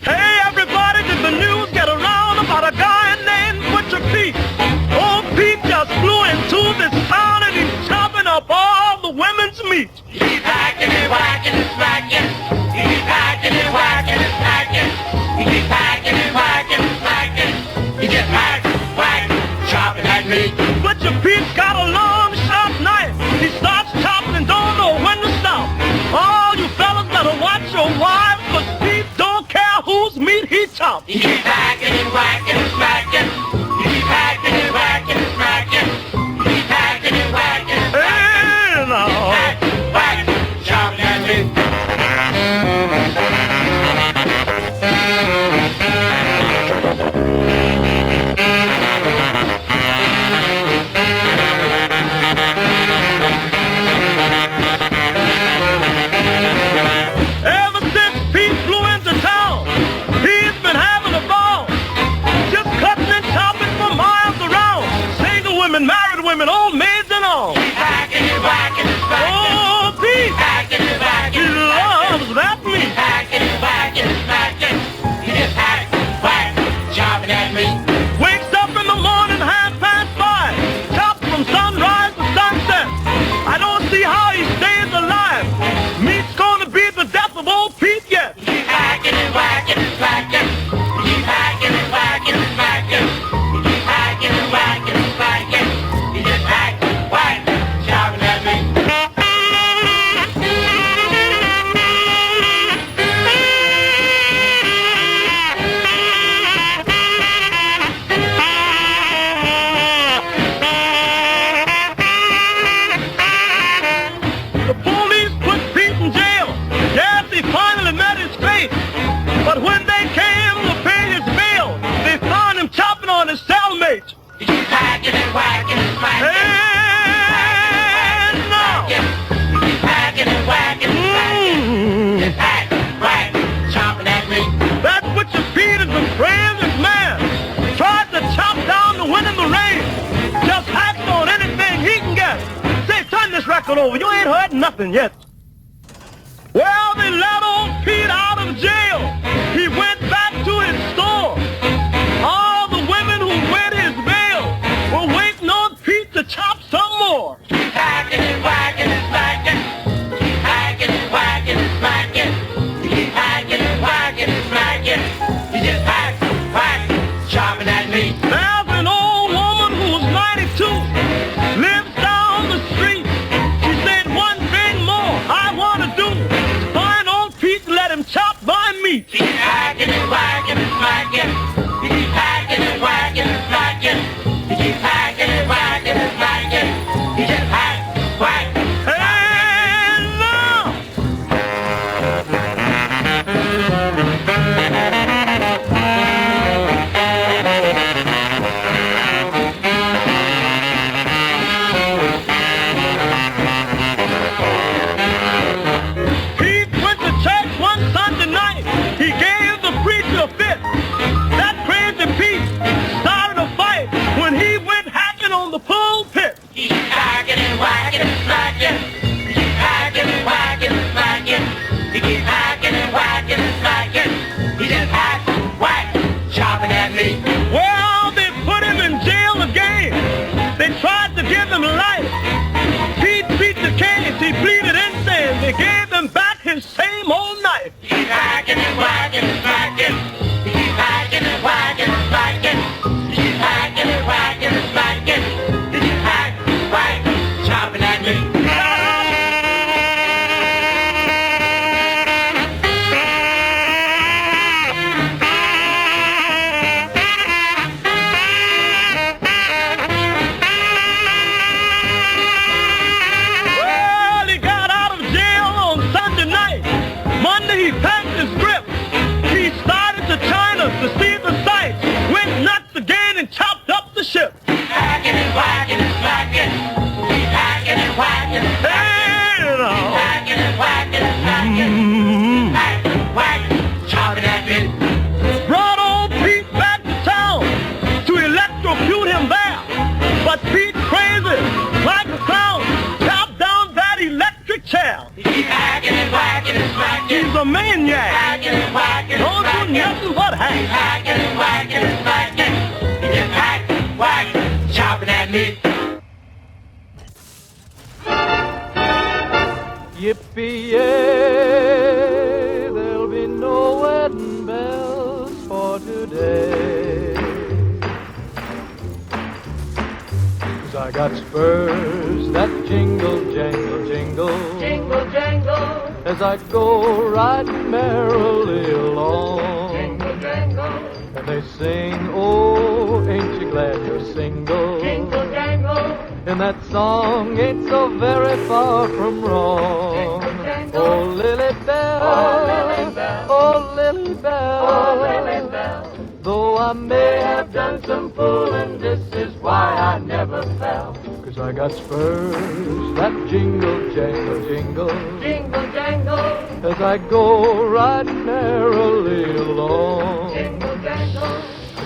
Hey everybody, did the news get around about a guy named Butcher Pete? Old Pete just flew into this town and he's chopping up all the women's meat. He's hacking and whacking and smacking. He's hacking and whacking and smacking. He's hacking and whacking and smacking. He just hack, whack, chopping that meat. Butcher Pete's got a long, sharp knife. He starts chopping and don't know when to stop. All you fellas better watch your wives, 'cause Pete don't care whose meat he chops. He keeps hacking and whacking and smacking. He keeps hacking and whacking and smacking. He keeps hacking and whacking and smacking. Hey, now. Hack, whack, chopping that meat. Ever since Pete flew into town, he's been having a ball. Just cutting and chopping for miles around. Single women, married women, old maids and all. He's hacking and whacking and smacking. Oh, Pete, Hacking and whacking he and smacking. loves that meat. Hacking and whacking and smacking. He just hack, whack, chopping that meat. Wakes up in the morning, 5:30. Chops from sunrise to sunset. I don't see how he stays alive. Meat's gonna be the death of old Pete yet. He keeps hacking and whacking and smacking. He keeps hacking and whacking and smacking. He keeps hacking and whacking and smacking. He just hack, whack, chopping that meat. The police put Pete in jail. Yes, he finally met his fate. But when they came to pay his bail, they found him chopping on his cellmate. He keeps hacking and whacking and smacking. And now, He keeps hacking and whacking and smacking. Just hack, whack, chopping that meat. that's Butcher Pete is the bravest man. Tried to chop down the wind in the rain. Just hacks on anything he can get. Say, turn this record over. You ain't heard nothing yet. Well, they let old Pete out of jail. He went back to his store. All the women who read his bail were waiting on Pete to chop some more. Keep hacking and whacking and smacking. Keep hacking and whacking and smacking. Keep hacking and whacking and smacking. You just hack, whack, chopping that meat. There's an old woman who's 92, lives down the street. She said one thing more I want to do. Find old Pete and let him chop my meat. Keep hacking and whacking and smacking. You keep hacking and whacking and smacking. You keep hacking and whacking and smacking. You just hack, whack. And now, Pete went to church one Sunday night. He gave and whacking and smacking. You keep hacking and whacking and smacking. You keep hacking and whacking and smacking. You keep hack, whack, chopping at me. Well, he got out of jail on Sunday night. Monday he packed his grip. He started to China to see the sights. Went nuts again and chopped up the ship. Hacking and whacking and smacking. Keep hacking and whacking and smacking. Hey, you know. Hacking and whacking and smacking. Hack, whack, chopping at me. Brought old Pete back to town to electrocute him there. But Pete, crazy like a clown, chopped down that electric chair. You keep hacking and whacking and smacking. He's a maniac. Hacking and whacking and Don't do smacking. nothing but Keep hack. hacking and whacking and smacking. You just hack, whack, chopping at me. Yippee-yay, there'll be no wedding bells for today. 'Cause I got spurs that jingle, jangle, jingle. Jingle, jangle, As I go riding merrily along. jingle, jangle, And they sing, oh, ain't you glad you're single? jingle, jangle, And that song ain't so very far from wrong. Jingle, jangle. Oh, Lily Bell, Oh, Lily Bell. oh, Lily Bell, oh, Lily Bell. Though I may have done some fooling, this is why I never fell. 'Cause I got spurs that jingle, jangle, jingle. Jingle, jangle, As I go riding merrily along. jingle, jangle,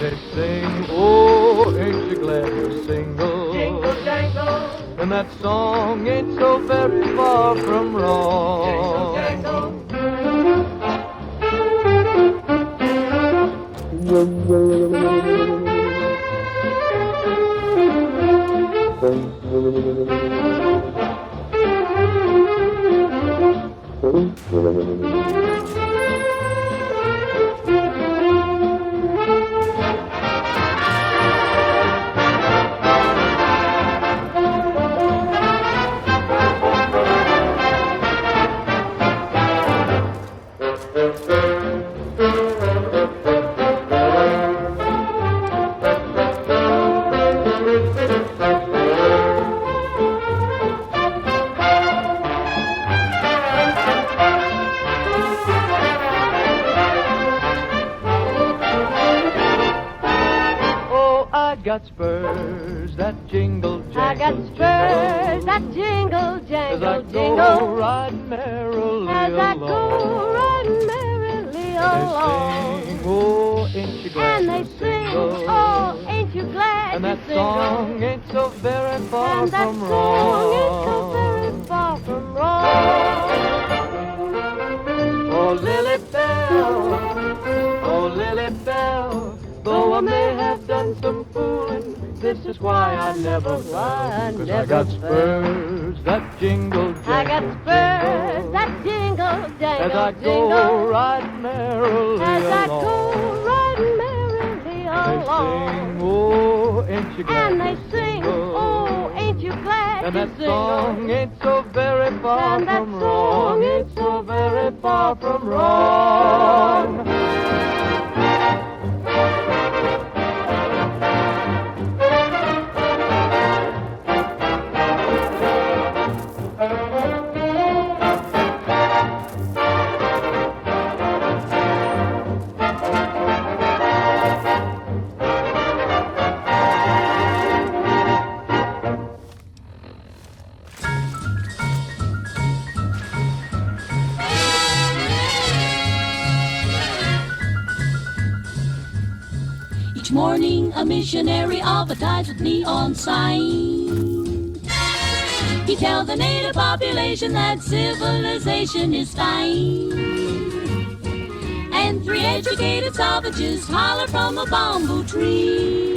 They sing, oh, ain't you glad you're single? jingle, jangle, And that song ain't so very far from wrong. jingle, Oh, I got spurs that jingle, jangle, I got spurs that jingle, As I jangle, go jingle, riding merrily as I along. go riding merrily They along. sing, oh, ain't you glad And they you're sing, single? oh, ain't you glad And you're that single? song ain't so very far And that from song ain't so wrong. very far from wrong. Oh, Lily Bell, oh, Lily Bell, though I may have done some fooling, this is why I never fell. I 'Cause I never got fell. spurs that jingle, jangle, I got spurs that jingle, jangle, As I jingle. go riding merrily As I along. go riding merrily They along. sing, oh, ain't you glad And they you're sing, single? oh, ain't you glad And you're that single? song ain't so very far And that from song wrong. ain't Ain't so very far from wrong. Each morning a missionary advertised with neon sign. He tells the native population that civilization is fine. And three educated savages holler from a bamboo tree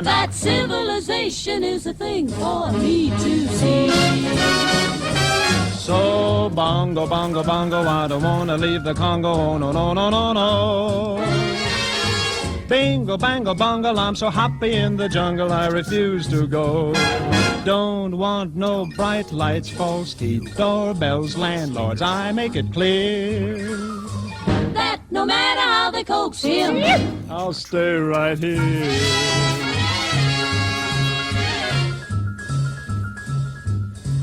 that civilization is a thing for me to see. So bongo, bongo, bongo, I don't wanna leave the Congo. Oh, no, no, no, no, no. Bingo, bango, bongo, I'm so happy in the jungle, I refuse to go. Don't want no bright lights, false teeth, doorbells, landlords, I make it clear That no matter how they coax him, I'll stay right here.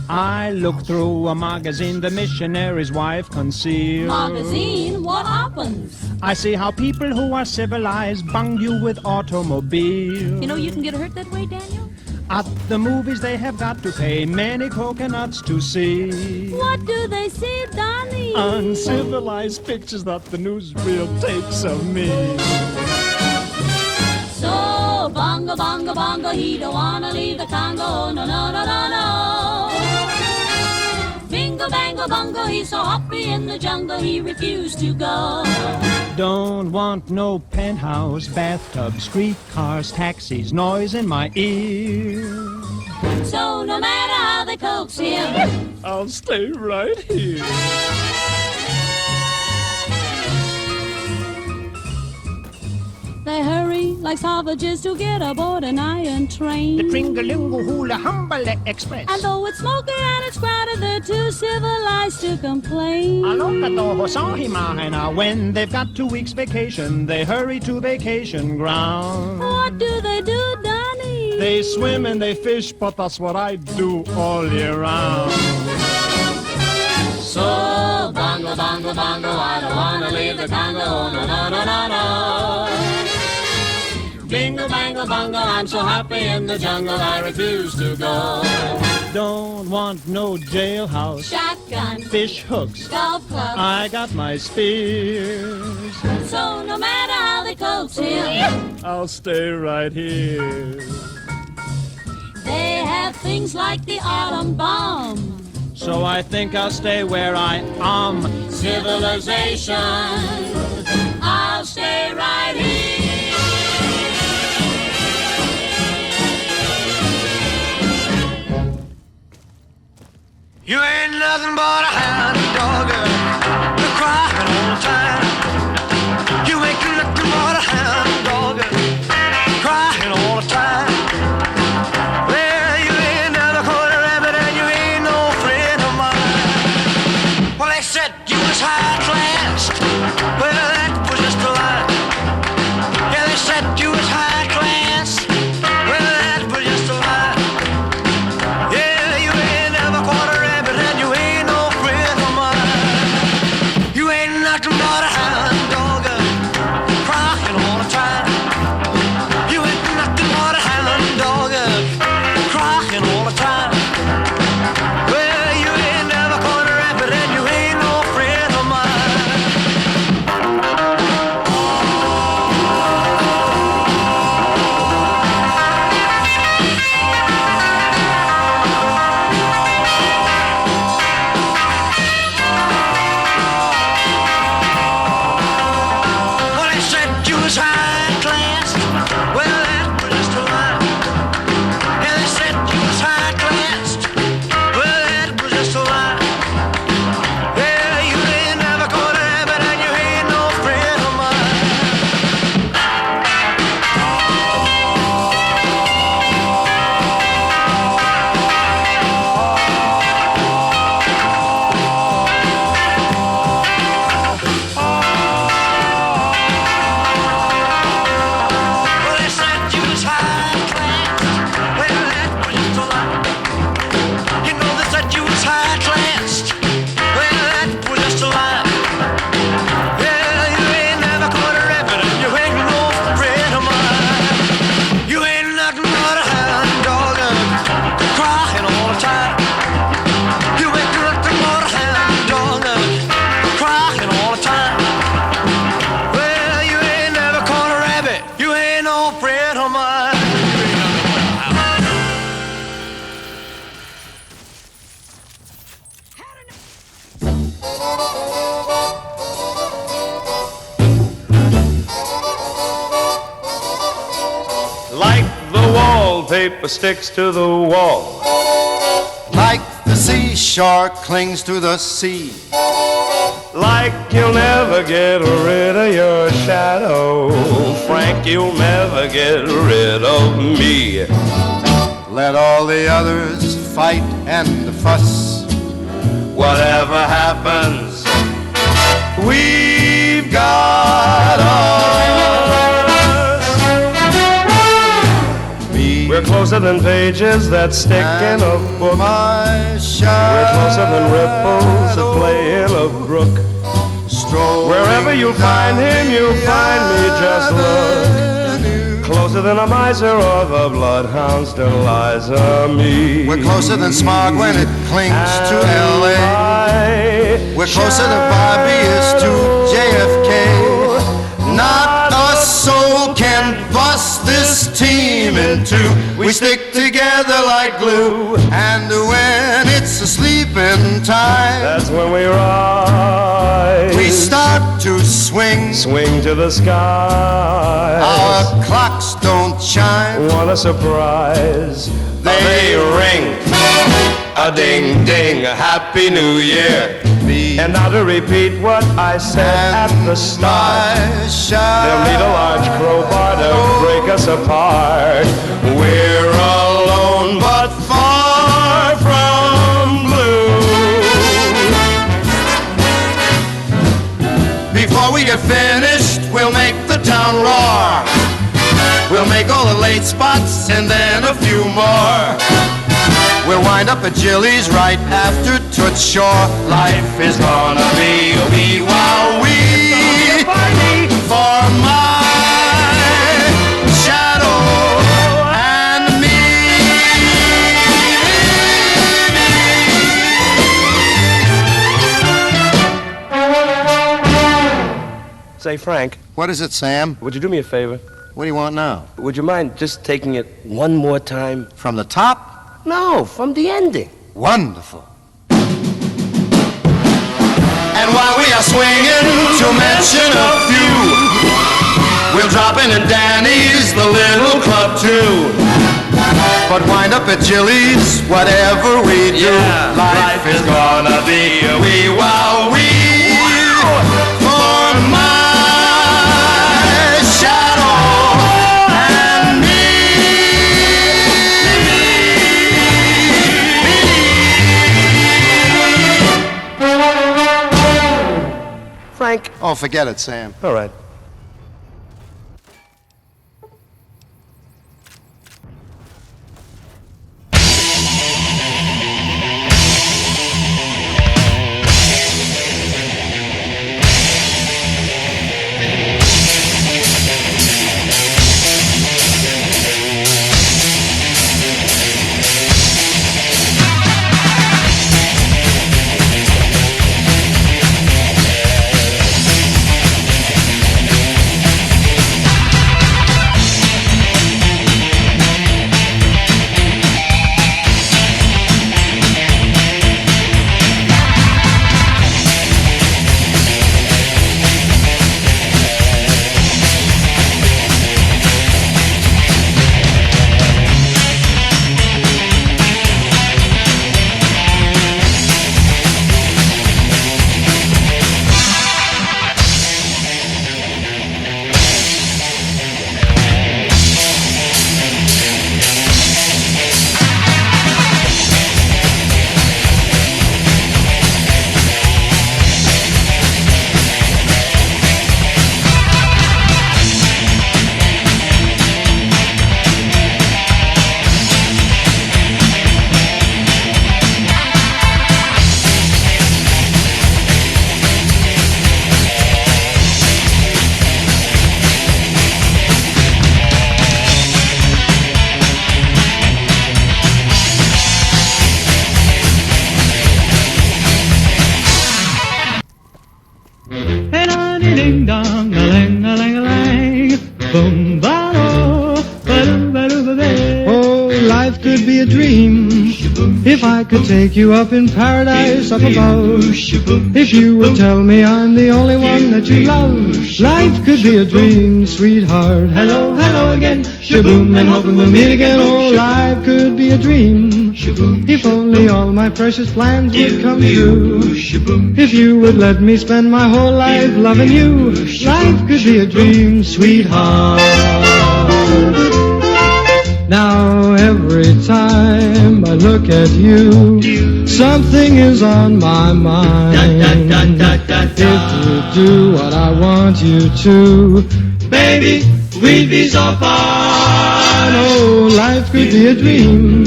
I look through a magazine the missionary's wife concealed. magazine, what happens? I see how people who are civilized bung you with automobiles. You know you can get hurt that way, Daniel? At the movies they have got to pay many coconuts to see. What do they see, Donnie? Uncivilized pictures that the newsreel takes of me. So, bongo, bongo, bongo, he don't wanna leave the Congo. No, no, no, no, no. Bingo, bango, bongo, he's so happy in the jungle, he refused to go. Don't want no penthouse, bathtub, streetcars, taxis, noise in my ear. So, no matter how they coax him, I'll stay right here. they hurry like savages to get aboard an iron train. The Tringalingo Hula Humbale Express. And though it's smoky and it's crowded, they're too civilized to complain. When they've got 2 weeks vacation, they hurry to vacation ground. What do, Donnie? They swim and they fish, but that's what I do all year round. So, bongo, bongo, bongo, I don't wanna leave the Congo. No, no, no, no, no. Bingo, bango, bongo, I'm so happy in the jungle, I refuse to go. Don't want no jailhouse, Shotgun, fish hooks, golf club. I got my spears. So, no matter how they coax him, I'll stay right here. they have things like the atom bomb. So I think I'll stay where I am. Civilization, I'll stay right here. You ain't nothing but a hound dog, you're crying all the time. You ain't nothing but a hound dog, crying all the time. Well, you ain't never caught a rabbit and you ain't no friend of mine. Well, they said you was high class, well, that was just a lie. Yeah, they said you was high class, well, that was just a lie. Yeah, you ain't never caught a rabbit and you ain't no friend of mine. You ain't nothing but a hound dog, crying all the time. You ain't nothing but a hound dog, crying all the time. Well, you ain't never caught a rabbit and you ain't no friend of mine. Well, they said you was high class. Well, that was just a lie. Yeah, they said you was high class. Well, that was just a lie. Yeah, you ain't never caught a rabbit and you ain't no friend of mine. Well, they said you was high class. Well, that was just a lie. You know they said you was high class. Well, that was just a lie. Yeah, you ain't never caught a rabbit and you ain't no friend of mine. You ain't nothing but a hound dog, crying all the time. You ain't nothing but a hound dog, crying all the time. Well, you ain't never caught a rabbit. You ain't no friend of mine. Like the wallpaper sticks to the wall. Like the seashell shore clings to the sea. Like you'll never get rid of your shadow, Frank, you'll never get rid of me. Let all the others fight and fuss. Whatever happens, we've got us. We're closer than pages that stick in a book. My We're closer than ripples that play in a brook. Wherever you'll find him, you'll find me. Just look. Closer than a miser or the bloodhound's Deliza me. We're closer than smog when it clings to L.A. We're closer than Bobby is to JFK. Not a soul can bust this team in two. We stick together like glue. And when it's a sleeping time, that's when we rise. we start to swing. Swing to the sky. Our clocks don't chime. What a surprise. They ring. A ding ding. A Happy New Year. And now to repeat what I said at the start. They'll need a large crowbar to break us apart. We're alone but far from blue. Before we get finished, we'll make the town roar. We'll make all the late spots and then a few more. We'll wind up at Jilly's right after Toots Shore. Life is gonna be a wee wow wee for my shadow and me. Say, Frank, What is it, Sam? would you do me a favor? What do you want now? Would you mind just taking it one more time? From the top? No, from the ending. Wonderful. And while we are swinging, to mention a few, we'll drop in at Danny's, the little club too. But wind up at Jilly's, whatever we do, life is gonna be a wee wow wee for my shadow and me. Frank. Oh, forget it, Sam. All right. Ding dong, a lang, a lang, a lang. Boom, ba-do, ba-dum, ba-doo, ba-day. Oh, life could be a dream If I could take you up in paradise up above, if you would tell me I'm the only one that you love, life could be a dream, sweetheart. Hello, hello again, shaboom, and hoping we'll meet again. Oh, life could be a dream, if only all my precious plans would come true. If you would let me spend my whole life loving you, life could be a dream, sweetheart. Now every time I look at you, something is on my mind. If you do what I want you to, baby, we'd be so fine. Oh, life could be a dream,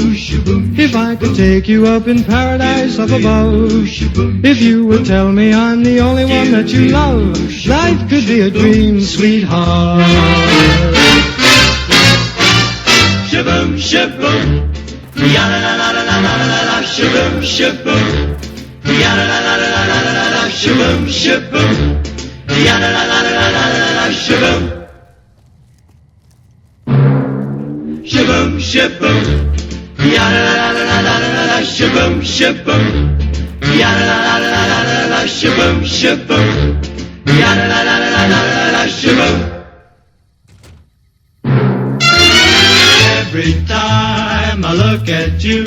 if I could take you up in paradise up above. If you would tell me I'm the only one that you love, life could be a dream, sweetheart. Shaboom, shaboom, ya la la la la la la la la, shaboom, shaboom, ya la la la la la la la la, shaboom, shaboom, ya la la la la la la la la, shaboom, shaboom, shaboom, ya la la la la la la la, shaboom, shaboom, ya la la la la la la la, shaboom, shaboom, ya la la la la la la la, shaboom. Every time I look at you,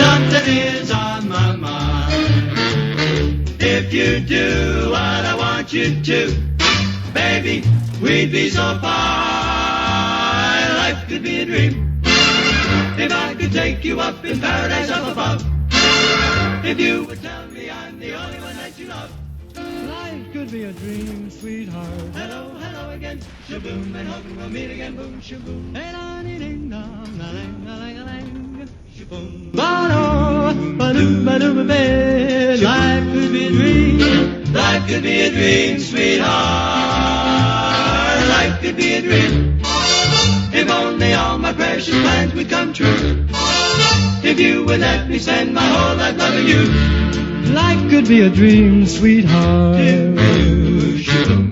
something is on my mind. If you do what I want you to, baby, we'd be so fine. Life could be a dream, if I could take you up in paradise up above. If you would tell me I'm the only one that you love, Life could be a dream, sweetheart. hello, hello again, shaboom, and hoping we'll meet again, boom, shaboom. Life could be a dream. Life could be a dream, sweetheart. Life could be a dream, if only all my precious plans would come true. If you would let me spend my whole life loving you. Life could be a dream, sweetheart. Shaboom.